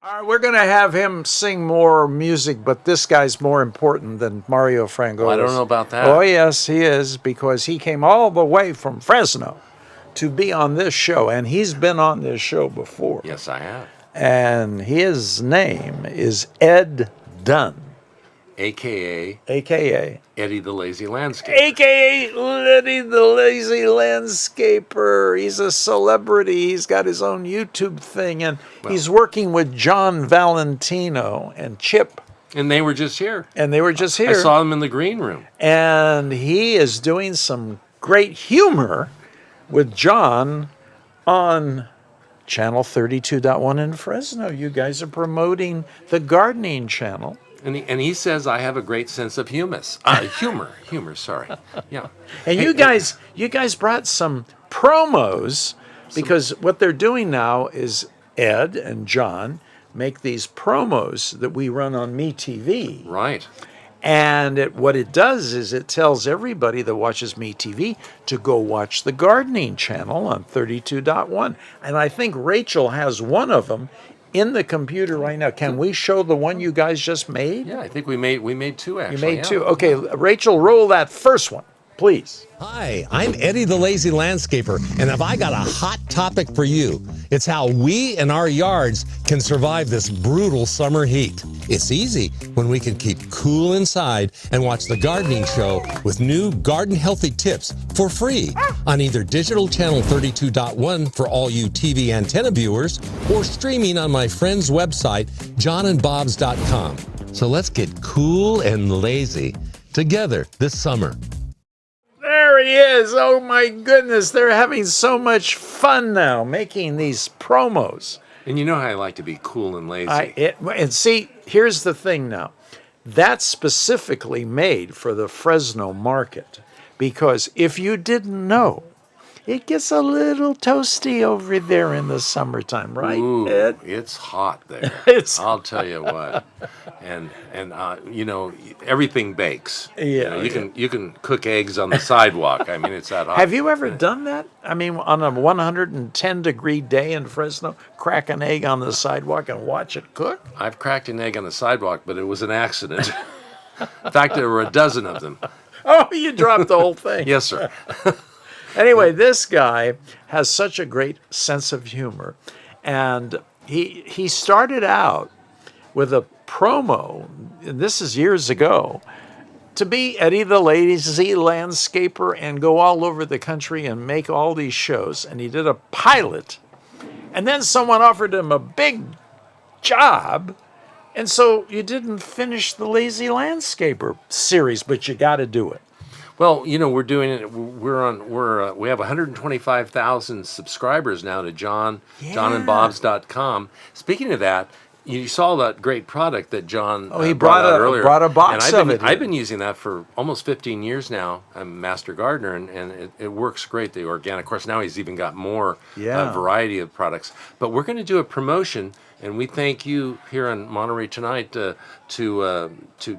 All right, we're going to have him sing more music, but this guy's more important than Mario Frangolis. Well, I don't know about that. Oh, yes, he is, because he came all the way from Fresno to be on this show, and he's been on this show before. Yes, I have. And his name is Ed Dunn, A.K.A. Eddie the Lazy Landscaper. a.k.a. Eddie the Lazy Landscaper. He's a celebrity. He's got his own YouTube thing, and he's working with John Valentino and Chip. And they were just here. I saw them in the green room. And he is doing some great humor with John on Channel 32.1 in Fresno. You guys are promoting the gardening channel. And he says I have a great sense of humor, sorry. Yeah. And you guys brought some promos, because what they're doing now is Ed and John make these promos that we run on MeTV. Right. And what it does is it tells everybody that watches MeTV to go watch the gardening channel on 32.1. And I think Rachel has one of them in the computer right now. Can we show the one you guys just made? Yeah, I think we made two, actually. You made two. Okay, Rachel, roll that first one, please. Hi, I'm Eddie the Lazy Landscaper, and have I got a hot topic for you? It's how we and our yards can survive this brutal summer heat. It's easy when we can keep cool inside and watch the gardening show with new garden healthy tips for free on either digital channel 32.1 for all you TV antenna viewers, or streaming on my friend's website, johnandbobs.com. So let's get cool and lazy together this summer. There he is. Oh my goodness. They're having so much fun now making these promos. And you know how I like to be cool and lazy. And see, here's the thing now. That's specifically made for the Fresno market, because if you didn't know, it gets a little toasty over there in the summertime, right, Ooh, Ed? it's hot there. I'll tell you what. And everything bakes. Yeah, you can cook eggs on the sidewalk. I mean, it's that hot. Have you ever done that? I mean, on a 110-degree day in Fresno, crack an egg on the sidewalk and watch it cook? I've cracked an egg on the sidewalk, but it was an accident. In fact, there were a dozen of them. Oh, you dropped the whole thing. Yes, sir. Anyway, this guy has such a great sense of humor, and he started out with a promo, and this is years ago, to be Eddie the Lazy Landscaper and go all over the country and make all these shows. And he did a pilot, and then someone offered him a big job, and so you didn't finish the Lazy Landscaper series, but you got to do it. Well, we're doing it. We have 125,000 subscribers now to johnandbobs.com. Speaking of that, you saw that great product that John he brought out earlier. Brought a box of it. I've been using that for almost 15 years now. I'm a master gardener, and it works great. The organic, of course, now he's even got more variety of products. But we're going to do a promotion, and we thank you here on Monterey Tonight to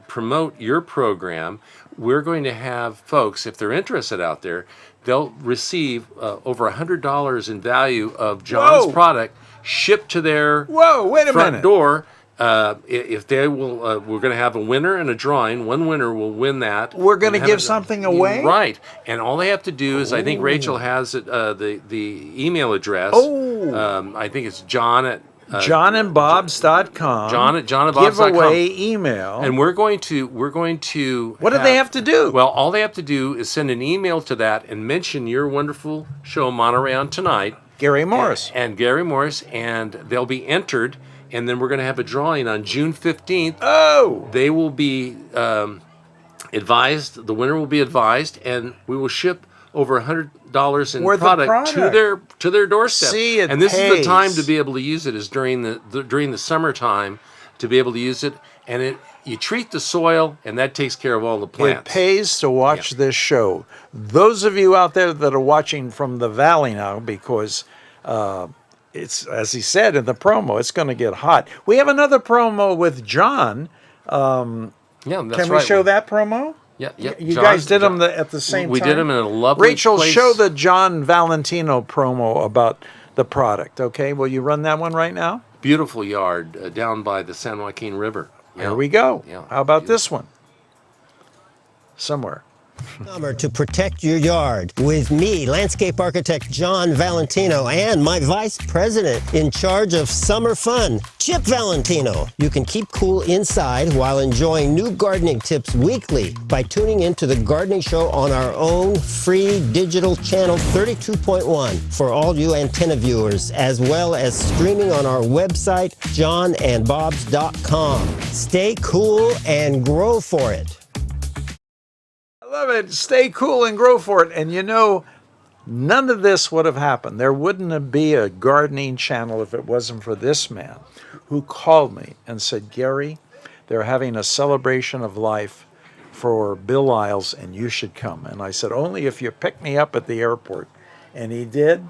promote your program. We're going to have folks, if they're interested out there, they'll receive over $100 in value of John's product shipped to their front door. If they will, we're going to have a winner and a drawing. One winner will win that. We're going to give something away? Right. And all they have to do is, I think Rachel has it, the email address. I think it's John at johnandbobs.com. John at johnandbobs.com. Giveaway email. And we're going to. What do they have to do? Well, all they have to do is send an email to that and mention your wonderful show, Monterey on Tonight. Gary Morris. And Gary Morris, and they'll be entered, and then we're going to have a drawing on June 15th. Oh! They will be advised, the winner will be advised, and we will ship over $100 in product to their doorstep. See, and this is the time to be able to use it, is during the summertime, to be able to use it, and you treat the soil, and that takes care of all the plants. It pays to watch this show. Those of you out there that are watching from the valley now, because it's, as he said in the promo, it's going to get hot. We have another promo with John. That's Can we show that promo? Yeah. You guys did them at the same time? We did them in a lovely Rachel, place. show the John Valentino promo about the product, okay? Will you run that one right now? beautiful yard down by the San Joaquin River. There we go. Yeah, How about beautiful. this one? Somewhere. Summer to protect your yard with me, landscape architect John Valentino, and my vice president in charge of summer fun, Chip Valentino. You can keep cool inside while enjoying new gardening tips weekly by tuning into the gardening show on our own free digital channel 32.1 for all you antenna viewers, as well as streaming on our website, johnandbobs.com. Stay cool and grow for it. Love it. Stay cool and grow for it. And you know, none of this would have happened. There wouldn't be a gardening channel if it wasn't for this man who called me and said, Gary, they're having a celebration of life for Bill Isles and you should come. And I said, only if you pick me up at the airport. And he did.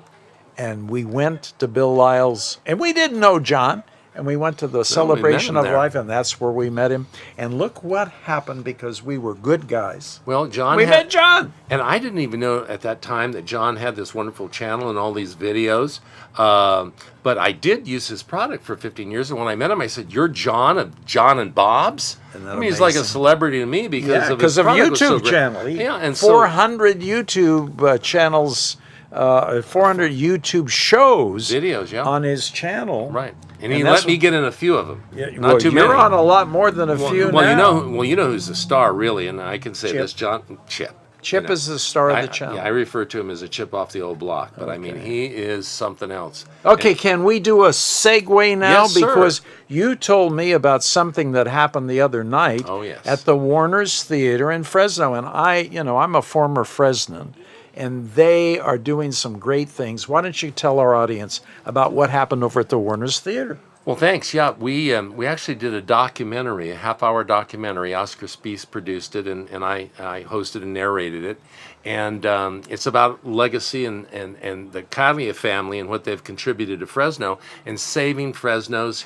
And we went to Bill Isles. And we didn't know John. And we went to the celebration of life, and that's where we met him. And look what happened because we were good guys. Well, John, We met John. and I didn't even know at that time that John had this wonderful channel and all these videos. But I did use his product for 15 years, and when I met him, I said, "You're John of John and Bob's." Isn't I that mean, he's like a amazing? celebrity to me because of his of product was so YouTube great. channel. Yeah, and so 400 YouTube channels, 400 YouTube shows videos, yeah, on his channel. right. And he that's let me get in a few of them. Yeah, Not well, too you're many. on a lot more than a few now. You know who's the star really, and I can say Chip. this, Chip. Chip You know. is the star of the channel. Yeah, I refer to him as a chip off the old block, but I mean, he is something else. Okay, can we do a segue now? Yes, sir. Because you told me about something that happened the other night Oh, yes. at the Warner's Theater in Fresno. And I'm a former Fresnan, and they are doing some great things. Why don't you tell our audience about what happened over at the Warner's Theater? Well, thanks. Yeah, we actually did a documentary, a half-hour documentary. Oscar Spies produced it, and I hosted and narrated it. And it's about legacy and the Caglia family and what they've contributed to Fresno and saving Fresno's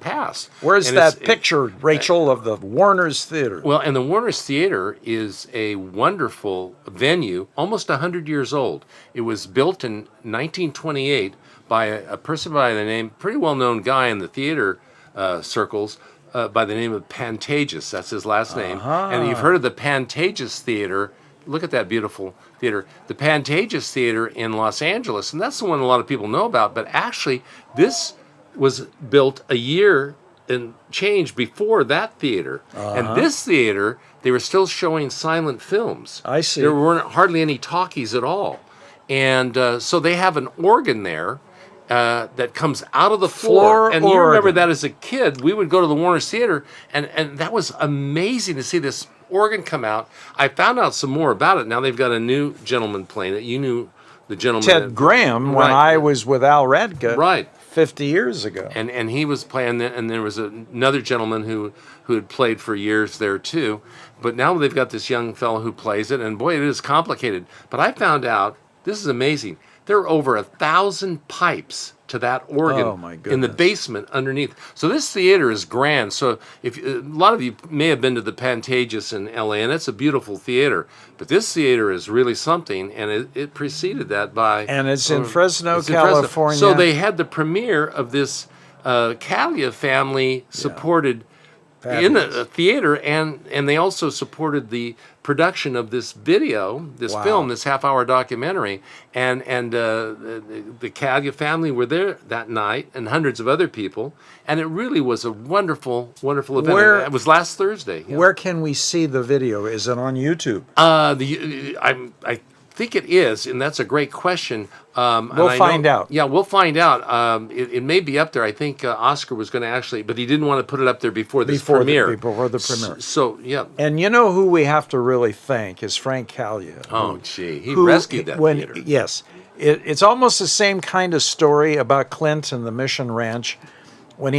past. Where's And that it's- picture, Rachel, of the Warner's Theater? Well, and the Warner's Theater is a wonderful venue, almost 100 years old. It was built in 1928 by a person by the name, pretty well-known guy in the theater circles, by the name of Pantages. That's his last name. And you've heard of the Pantages Theater. Look at that beautiful theater. The Pantages Theater in Los Angeles, and that's the one a lot of people know about, but actually this was built a year and change before that theater. And this theater, they were still showing silent films. I see. There weren't hardly any talkies at all. And so they have an organ there that comes out of the floor. And you remember organ. that as a kid, we would go to the Warner's Theater, and that was amazing to see this organ come out. I found out some more about it. Now they've got a new gentleman playing it. You knew the gentleman. Ted Graham, when Right. I was with Al Radka Right. 50 years ago. And he was playing, and there was another gentleman who had played for years there too. But now they've got this young fellow who plays it, and boy, it is complicated. But I found out, this is amazing, there are over 1,000 pipes to that organ Oh, my in the goodness. basement underneath. So this theater is grand. So if a lot of you may have been to the Pantages in LA, and it's a beautiful theater. But this theater is really something, and it preceded that by... And it's in Fresno, it's in Fresno. California. So they had the premiere of this Caglia family supported in a theater, and they also supported the production of this video, this Wow. film, this half-hour documentary, and the Caglia family were there that night, and hundreds of other people, and it really was a wonderful, wonderful event. Where- It was last Thursday. Yeah. Where can we see the video? Is it on YouTube? I think it is, and that's a great question. We'll find out. Yeah, we'll find out. It may be up there. I think Oscar was going to actually, but he didn't want to put it up there before this premiere. Before the premiere. So yeah. And you know who we have to really thank is Frank Caglia. Oh, gee, he who- rescued that theater. Yes. It's almost the same kind of story about Clint and the Mission Ranch. When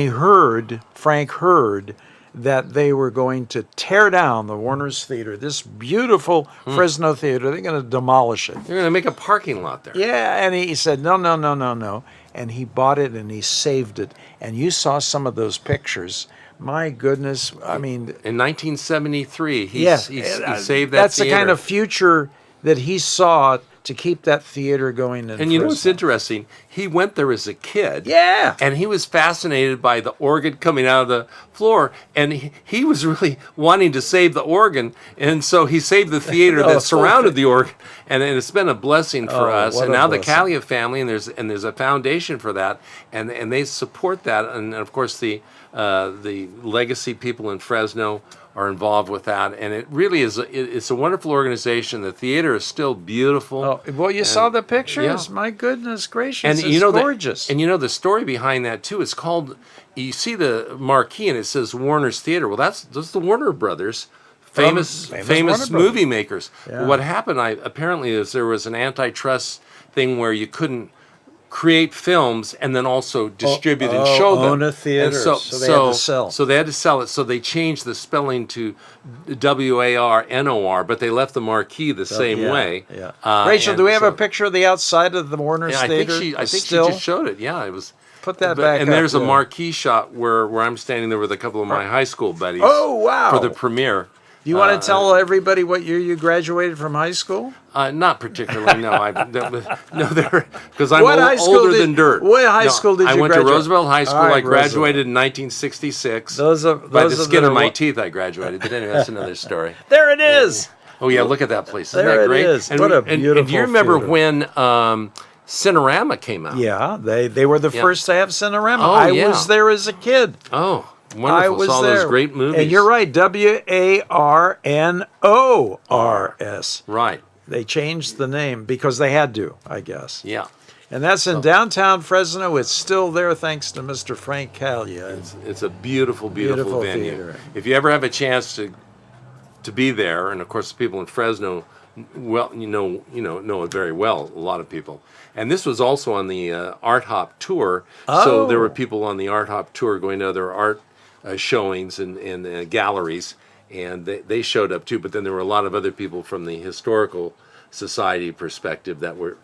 Frank heard that they were going to tear down the Warner's Theater, this beautiful Fresno theater, they're going to demolish it. They're going to make a parking lot there. Yeah, and he said, no, no, no, no, no. And he bought it and he saved it. And you saw some of those pictures. My goodness, I mean... In 1973, he Yeah, saved that that's the theater. kind of future that he saw to keep that theater going in And you know what's Fresno. interesting? He went there as a kid. Yeah. And he was fascinated by the organ coming out of the floor. And he was really wanting to save the organ. And so he saved the theater Oh, that surrounded the organ. And it's been a blessing for Oh, us. what And a now the blessing. Calia family, and there's a foundation for that. And they support that. And of course, the legacy people in Fresno are involved with that, and it really is. It's a wonderful organization. The theater is still beautiful. Oh, well, you saw the pictures. yeah. My goodness gracious, And it's you know gorgeous. And you know the story behind that too. It's called. You see the marquee, and it says Warner's Theater. Well, that's the Warner Brothers, famous Warner Brothers. movie makers. Yeah. What happened? Apparently is there was an antitrust thing where you couldn't create films and then also distribute and show them. own a theater, And so they had to sell. So they had to sell it. So they changed the spelling to WARNOR, but they left the marquee the same Yeah, way. Yeah. Rachel, and do we have so- a picture of the outside of the Warner's Yeah, I Theater? think she Still? just showed it. Yeah, it was. Put that back And up there's a there. marquee shot where I'm standing there with a couple of my high school buddies. Oh, wow. For the premiere. Do you want to tell everybody what year you graduated from high school? Not particularly. No, because I'm What high school older did- than dirt. what high school did I you went graduate? to Roosevelt High School. All right, I graduated in 1966. By those the of skin that of my are- teeth, I graduated. But anyway, that's another story. There it is. Oh yeah, look at that place. Isn't There that it great? is. And What a and do beautiful you remember theater. when Cinerama came out? Yeah, they were the Yeah. first to have Cinerama. Oh, I yeah. was there as a kid. Oh, I wonderful! was Saw there. those great movies. And you're right, WARNORS. Right. They changed the name because they had to, I guess. Yeah. And that's in downtown Fresno. It's still there thanks to Mr. Frank Calia. It's a beautiful, Beautiful venue. theater. If you ever have a chance to be there, and of course the people in Fresno, well, know it very well. A lot of people, and this was also on the Art Hop tour. So there were people on the Art Hop tour going to other art showings and galleries, and they showed up too. But then there were a lot of other people from the historical society perspective that were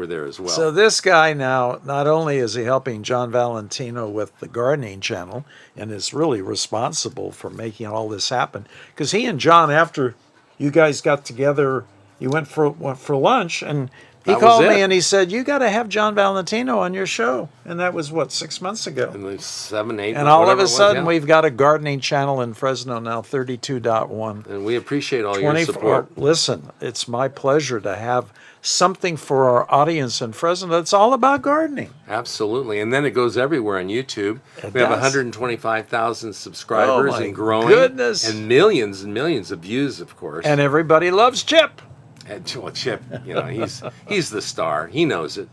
there as well. So this guy now, not only is he helping John Valentino with the gardening channel and is really responsible for making all this happen, because he and John, after you guys got together, you went for lunch, and he That was called it. me and he said, you got to have John Valentino on your show. And that was, 6 months ago? and like 7, 8, And all of whatever a it was, sudden, yeah. we've got a gardening channel in Fresno now, 32.1. And we appreciate all your support. Listen, it's my pleasure to have something for our audience in Fresno that's all about gardening. Absolutely. And then it goes everywhere on YouTube. It We have does. 125,000 subscribers Oh, my and growing. goodness. And millions of views, of course. And everybody loves Chip. And well, Chip, he's the star. He knows it.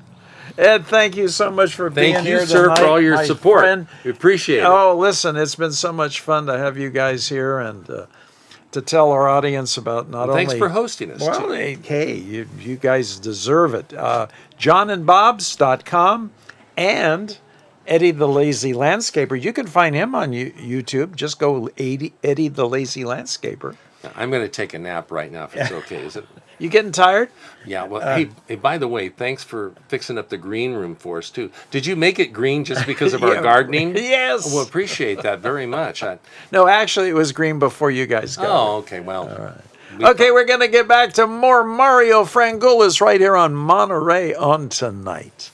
Ed, thank you so much for being Thank here you, sir, tonight, for all your my support. friend. We appreciate it. Oh, listen, it's been so much fun to have you guys here and to tell our audience about not only... Thanks for hosting us, Well, too. hey, you guys deserve it. JohnandBobs.com and Eddie the Lazy Landscaper. You can find him on YouTube. Just go Eddie the Lazy Landscaper. I'm going to take a nap right now if it's okay, is it? You getting tired? Yeah, well, hey, by the way, thanks for fixing up the green room for us, too. Did you make it green just because of our Yeah. gardening? Yes. Well, appreciate that very much. No, actually, it was green before you guys got Oh, okay, well. All right. Okay, we're going to get back to more Mario Frangulis right here on Monterey on Tonight.